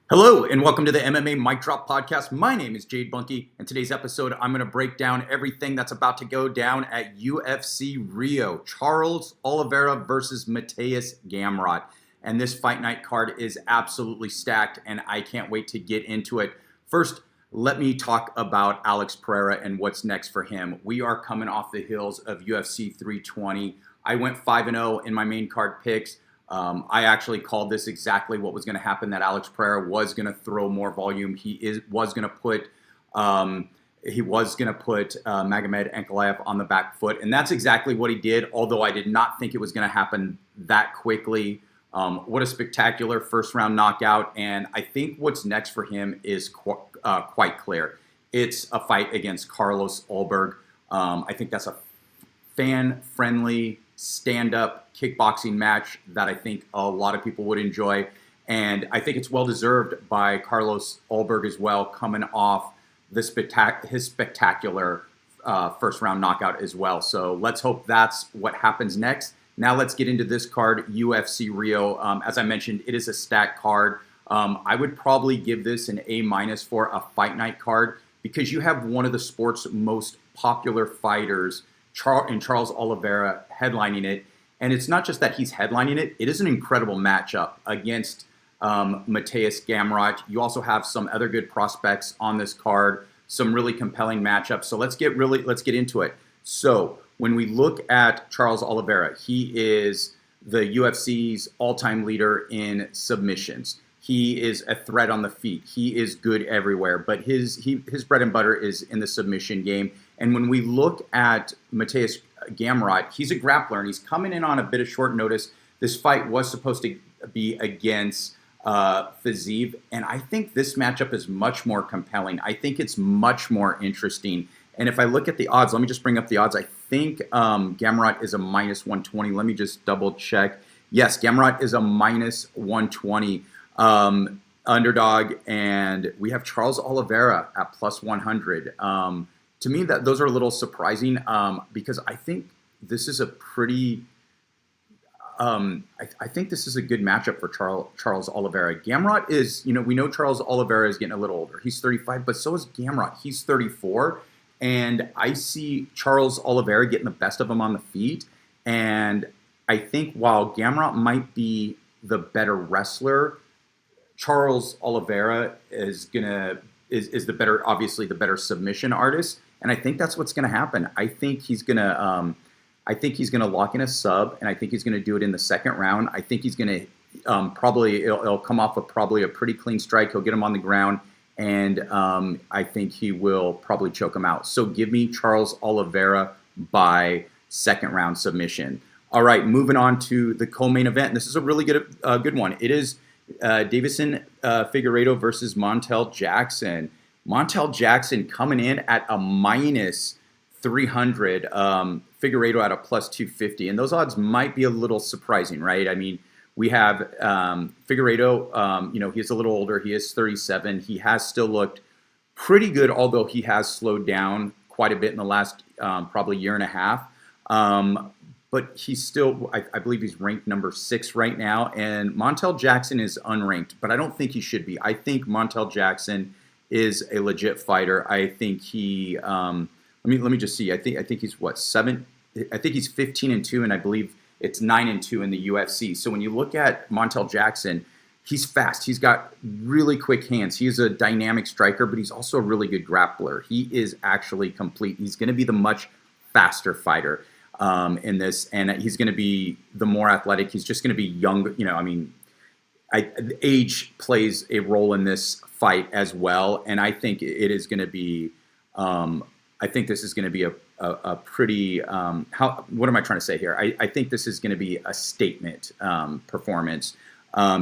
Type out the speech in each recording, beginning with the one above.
Hello and welcome to the MMA Mic Drop Podcast. My name is Jade Bunky, and today's episode I'm going to break down everything that's about to go down at UFC Rio. Charles Oliveira versus Mateusz Gamrot. And this fight night card is absolutely stacked, and I can't wait to get into it. First, let me talk about Alex Pereira and what's next for him. We are coming off the heels of UFC 320. I went 5-0 in my main card picks. I actually called this exactly what was going to happen, that Alex Pereira was going to throw more volume. He was going to put Magomed Ankalaev on the back foot, and that's exactly what he did, although I did not think it was going to happen that quickly. What a spectacular first-round knockout, and I think what's next for him is quite clear. It's a fight against Carlos Ulberg. I think that's a fan-friendly, stand-up kickboxing match that I think a lot of people would enjoy. And I think it's well-deserved by Carlos Ulberg as well, coming off his spectacular first-round knockout as well. So let's hope that's what happens next. Now let's get into this card, UFC Rio. As I mentioned, it is a stacked card. I would probably give this an A- for a fight night card because you have one of the sport's most popular fighters, Charles Oliveira, headlining it. And it's not just that he's headlining it. It is an incredible matchup against Mateusz Gamrot. You also have some other good prospects on this card, some really compelling matchups. So let's get into it. So when we look at Charles Oliveira, he is the UFC's all-time leader in submissions. He is a threat on the feet. He is good everywhere, but his bread and butter is in the submission game. And when we look at Mateusz Gamrot, he's a grappler, and he's coming in on a bit of short notice. This fight was supposed to be against Fiziev, and I think this matchup is much more compelling. I think it's much more interesting. And if I look at the odds, let me just bring up the odds. I think Gamrot is a -120. Let me just double check. Yes, Gamrot is a -120 underdog, and we have Charles Oliveira at +100. To me, those are a little surprising because I think this is a pretty. I think this is a good matchup for Charles Oliveira. Gamrot is, we know Charles Oliveira is getting a little older. He's 35, but so is Gamrot. He's 34, and I see Charles Oliveira getting the best of him on the feet. And I think while Gamrot might be the better wrestler, Charles Oliveira is the better, obviously the better submission artist. And I think that's what's going to happen. I think he's going to lock in a sub, and I think he's going to do it in the second round. I think he's going to it'll come off of probably a pretty clean strike. He'll get him on the ground, and I think he will probably choke him out. So give me Charles Oliveira by second round submission. All right, moving on to the co-main event. This is a really good one. It is Deiveson Figueiredo versus Montel Jackson. Montel Jackson coming in at a -300, Figueiredo at a +250, and those odds might be a little surprising, right? I mean, we have Figueiredo, he's a little older, he is 37, he has still looked pretty good, although he has slowed down quite a bit in the last probably year and a half, but he's still, I believe he's ranked number 6 right now, and Montel Jackson is unranked, but I don't think he should be. I think Montel Jackson is a legit fighter. I think he. Let me just see. I think he's what, 7. I think he's 15-2, and I believe it's 9-2 in the UFC. So when you look at Montel Jackson, he's fast. He's got really quick hands. He's a dynamic striker, but he's also a really good grappler. He is actually complete. He's going to be the much faster fighter in this, and he's going to be the more athletic. He's just going to be young. Age plays a role in this fight as well, and I think it is going to be. I think this is going to be a pretty. What am I trying to say here? I think this is going to be a statement performance.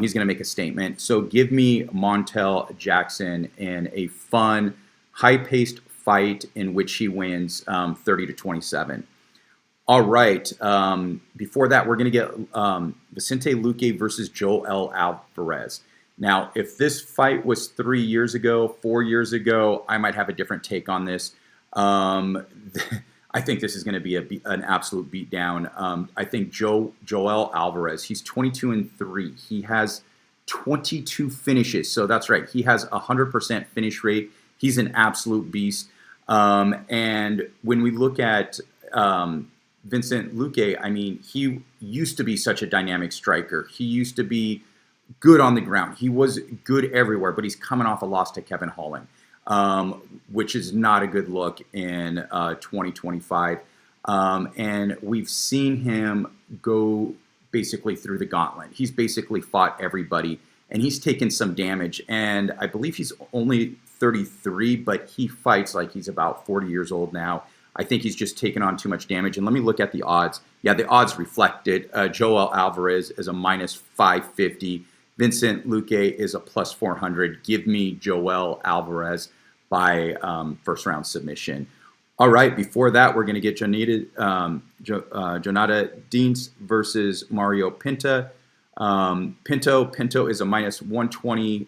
He's going to make a statement. So give me Montel Jackson in a fun, high-paced fight in which he wins 30-27. All right. Before that, we're going to get Vicente Luque versus Joel Álvarez. Now, if this fight was 3 years ago, 4 years ago, I might have a different take on this. I think this is going to be an absolute beatdown. I think Joel Álvarez, he's 22-3. He has 22 finishes. So that's right. He has 100% finish rate. He's an absolute beast. And when we look at Vincent Luque, I mean, he used to be such a dynamic striker. He used to be good on the ground. He was good everywhere, but he's coming off a loss to Kevin Holland, which is not a good look in 2025. And we've seen him go basically through the gauntlet. He's basically fought everybody, and he's taken some damage. And I believe he's only 33, but he fights like he's about 40 years old now. I think he's just taken on too much damage. And let me look at the odds. Yeah, the odds reflect it. Joel Álvarez is a minus 550. Vincent Luque is a plus 400. Give me Joel Álvarez by first round submission. All right, before that, we're going to get Jhonata Diniz versus Mario Pinto. Pinto is a minus 120.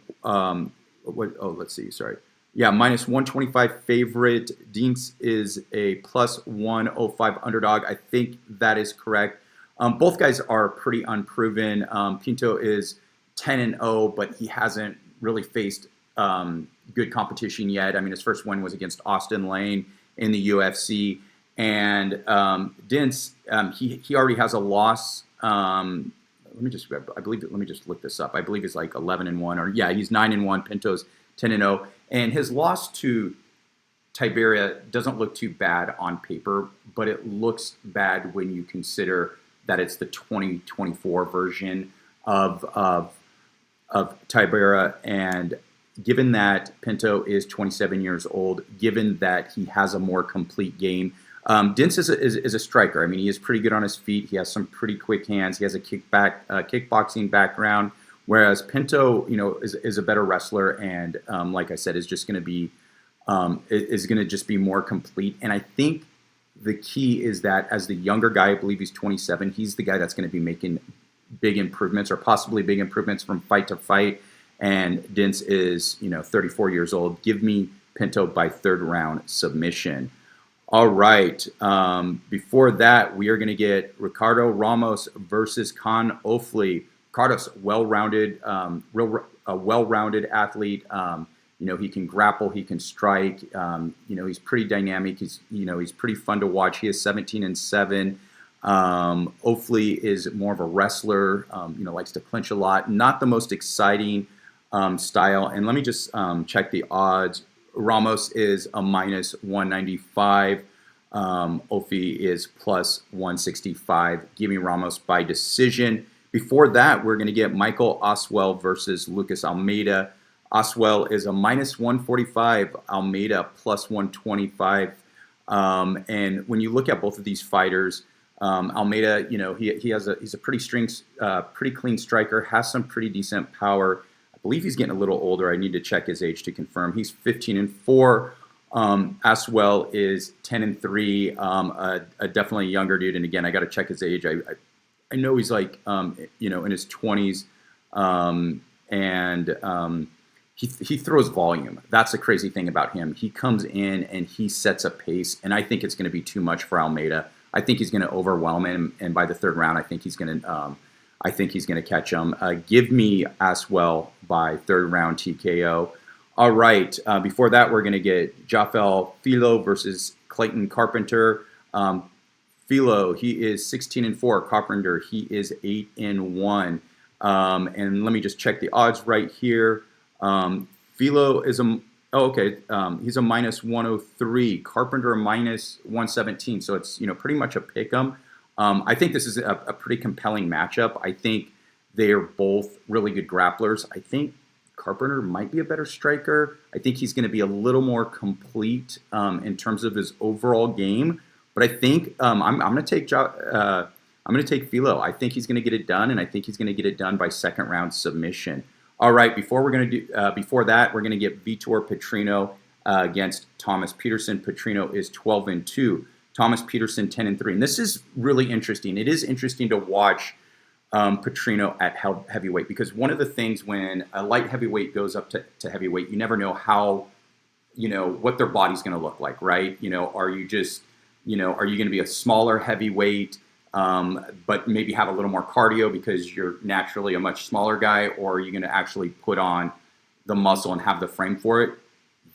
Let's see. Sorry. Yeah, minus 125 favorite. Diniz is a plus 105 underdog. I think that is correct. Both guys are pretty unproven. Pinto is 10-0, but he hasn't really faced good competition yet. I mean, his first win was against Austin Lane in the UFC, and Diniz, he already has a loss. Let me just look this up. I believe he's like 11-1, or yeah, he's 9-1. Pinto's 10-0, and his loss to Pereira doesn't look too bad on paper, but it looks bad when you consider that it's the 2024 version of Pereira, and given that Pinto is 27 years old, given that he has a more complete game, Diniz is a striker. I mean, he is pretty good on his feet. He has some pretty quick hands. He has a kickboxing background, whereas Pinto, is a better wrestler, and like I said, is just going to be just be more complete. And I think the key is that as the younger guy, I believe he's 27, he's the guy that's going to be making big improvements, or possibly big improvements from fight to fight. And Diniz is, 34 years old. Give me Pinto by third round submission. All right. Before that, we are going to get Ricardo Ramos versus Kaan Ofli. Ricardo's well-rounded, a well-rounded athlete. He can grapple, he can strike. He's pretty dynamic. He's pretty fun to watch. He is 17-7. Ofli is more of a wrestler. Likes to clinch a lot. Not the most exciting style. And let me just check the odds. Ramos is a minus 195. Ofli is plus 165. Give me Ramos by decision. Before that, we're going to get Michael Aswell versus Lucas Almeida. Aswell is a minus 145. Almeida plus 125. And when you look at both of these fighters, Almeida, he's a pretty clean striker, has some pretty decent power. I believe he's getting a little older. I need to check his age to confirm. He's 15-4. Aswell is 10-3. A definitely younger dude. And again, I got to check his age. I know he's like in his 20s. He throws volume. That's the crazy thing about him. He comes in and he sets a pace, and I think it's going to be too much for Almeida. I think he's going to overwhelm him, and by the third round, I think he's going to catch him. Give me Aswell by third round TKO. All right. Before that, we're going to get Jafel Filho versus Clayton Carpenter. Filho, he is 16-4. Carpenter, he is 8-1. And let me just check the odds right here. Filho is he's a minus 103. Carpenter a minus 117. So it's pretty much a pick 'em. I think this is a pretty compelling matchup. I think they are both really good grapplers. I think Carpenter might be a better striker. I think he's going to be a little more complete in terms of his overall game. But I think I'm going to take Filho. I think he's going to get it done, and I think he's going to get it done by second round submission. All right. Before that, we're going to get Vitor Petrino against Thomas Petersen. Petrino is 12-2. Thomas Petersen 10-3. And this is really interesting. It is interesting to watch Petrino at heavyweight, because one of the things when a light heavyweight goes up to heavyweight, you never know how, what their body's going to look like, right? Are you just, are you going to be a smaller heavyweight? but maybe have a little more cardio because you're naturally a much smaller guy, or are you going to actually put on the muscle and have the frame for it?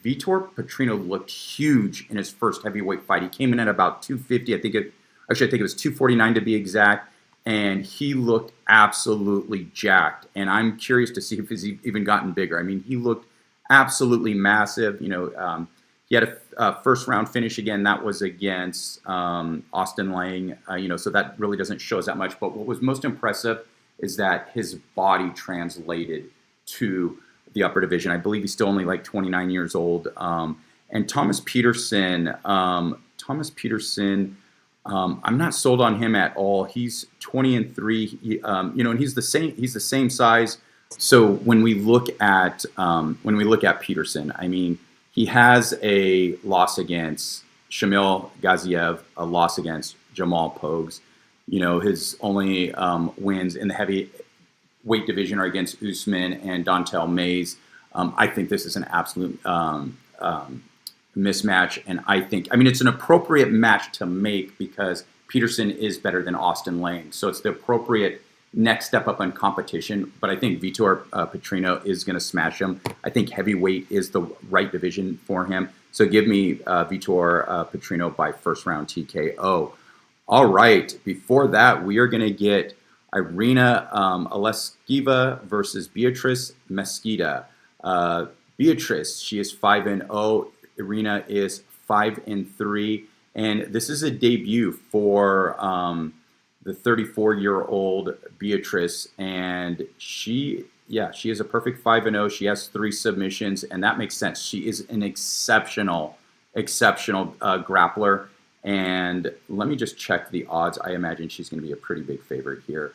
Vitor Petrino looked huge in his first heavyweight fight. He came in at about 250. I think it was 249 to be exact, and he looked absolutely jacked. And I'm curious to see if he's even gotten bigger. I mean, he looked absolutely massive. He had a first round finish again. That was against Austin Lang. So that really doesn't show us that much. But what was most impressive is that his body translated to the upper division. I believe he's still only like 29 years old. And Thomas Petersen, I'm not sold on him at all. He's 20-3, and he's the same size. So when we look at Petersen, I mean, he has a loss against Shamil Gaziev, a loss against Jamal Pogues. His only wins in the heavyweight division are against Usman and Dontel Mays. I think this is an absolute mismatch, and it's an appropriate match to make because Petersen is better than Austin Lang, so it's the appropriate next step up in competition. But I think Vitor Petrino is going to smash him. I think heavyweight is the right division for him. So give me Vitor Petrino by first round TKO. All right. Before that, we are going to get Irina Alekseeva versus Beatrice Mesquita. Beatrice, she is 5-0. Irina is 5-3. And this is a debut for the 34-year-old Beatrice, and she is a perfect 5-0. She has 3 submissions, and that makes sense. She is an exceptional grappler. And let me just check the odds. I imagine she's going to be a pretty big favorite here.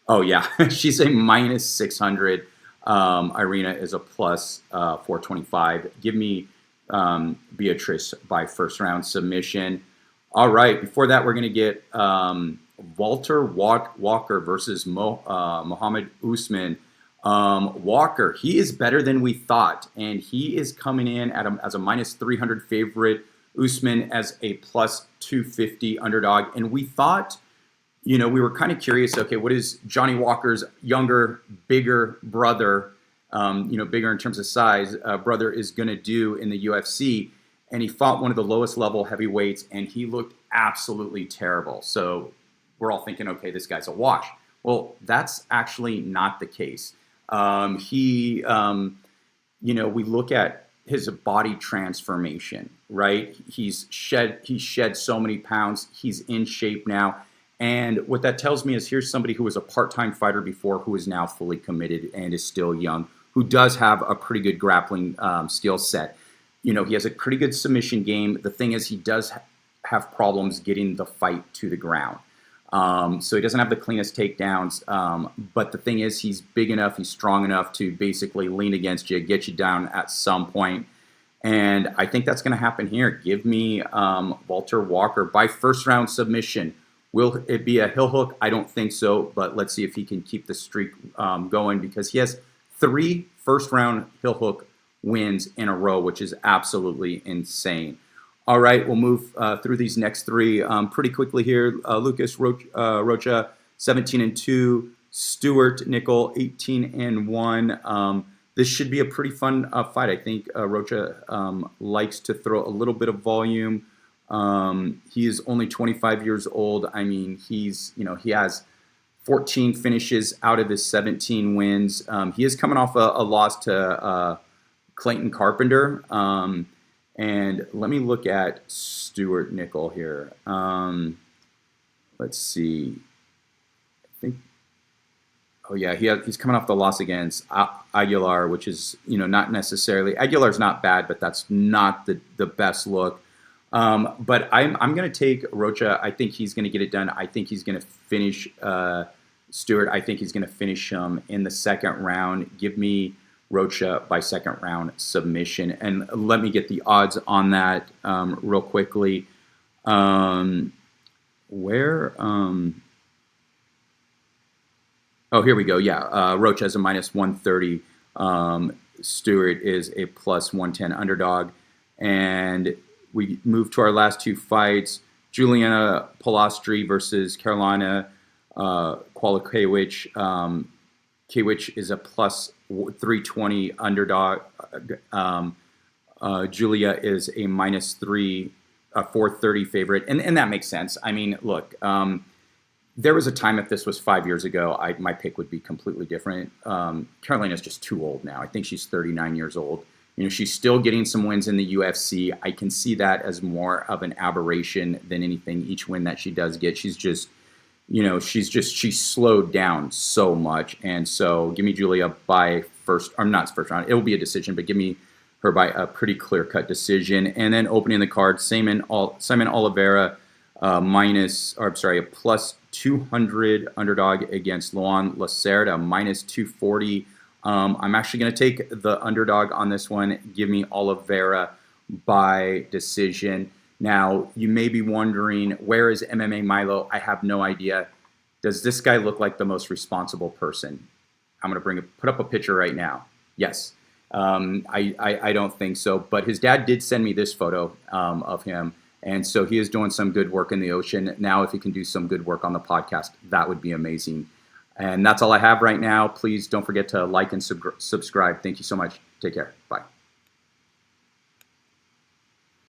Oh yeah, she's a minus 600. Irina is a plus 425. Give me Beatrice by first round submission. All right. Before that, we're going to get Walter Walker versus Muhammad Usman. Walker, he is better than we thought, and he is coming in as a minus 300 favorite. Usman as a plus 250 underdog, and we thought, we were kind of curious. Okay, what is Johnny Walker's younger, bigger brother, bigger in terms of size, brother is going to do in the UFC? And he fought one of the lowest level heavyweights, and he looked absolutely terrible. So we're all thinking, okay, this guy's a wash. Well, that's actually not the case. We look at his body transformation, right? He's shed so many pounds. He's in shape now. And what that tells me is here's somebody who was a part-time fighter before, who is now fully committed and is still young, who does have a pretty good grappling skill set. He has a pretty good submission game. The thing is, he does have problems getting the fight to the ground. So he doesn't have the cleanest takedowns. But the thing is, he's big enough, he's strong enough to basically lean against you, get you down at some point. And I think that's going to happen here. Give me Walter Walker by first round submission. Will it be a heel hook? I don't think so, but let's see if he can keep the streak going, because he has 3 first round heel hook wins in a row, which is absolutely insane. All right, we'll move through these next 3 pretty quickly here. Lucas Rocha, 17-2. Stuart Nickel, 18-1. This should be a pretty fun fight. I think Rocha likes to throw a little bit of volume. He is only 25 years old. I mean, he has 14 finishes out of his 17 wins. He is coming off a loss to Clayton Carpenter. And let me look at Stuart Nickel here. Let's see. He's coming off the loss against Aguilar, which is, not necessarily. Aguilar's not bad, but that's not the best look. But I'm going to take Rocha. I think he's going to get it done. I think he's going to finish Stuart. I think he's going to finish him in the second round. Give me Rocha by second round submission. And let me get the odds on that real quickly. Here we go. Yeah, Rocha is a minus 130. Stuart is a plus 110 underdog. And we move to our last 2 fights. Juliana Polastri versus Carolina Kowalkiewicz. Kiewicz is a plus 320 underdog. Julia is a minus 430 favorite. And that makes sense. I mean, look, there was a time if this was 5 years ago, my pick would be completely different. Carolina's just too old now. I think she's 39 years old. You know, she's still getting some wins in the UFC. I can see that as more of an aberration than anything. Each win that she does get, she's just, you know, she's slowed down so much. And so give me Julia by not first round. It will be a decision, but give me her by a pretty clear-cut decision. And then opening the card, Simon Oliveira, a plus 200 underdog against Luan Lacerda, minus 240. I'm actually going to take the underdog on this one. Give me Oliveira by decision. Now, you may be wondering, where is MMA Milo? I have no idea. Does this guy look like the most responsible person? I'm going to put up a picture right now. Yes. I don't think so. But his dad did send me this photo of him. And so he is doing some good work in the ocean. Now, if he can do some good work on the podcast, that would be amazing. And that's all I have right now. Please don't forget to like and subscribe. Thank you so much. Take care. Bye.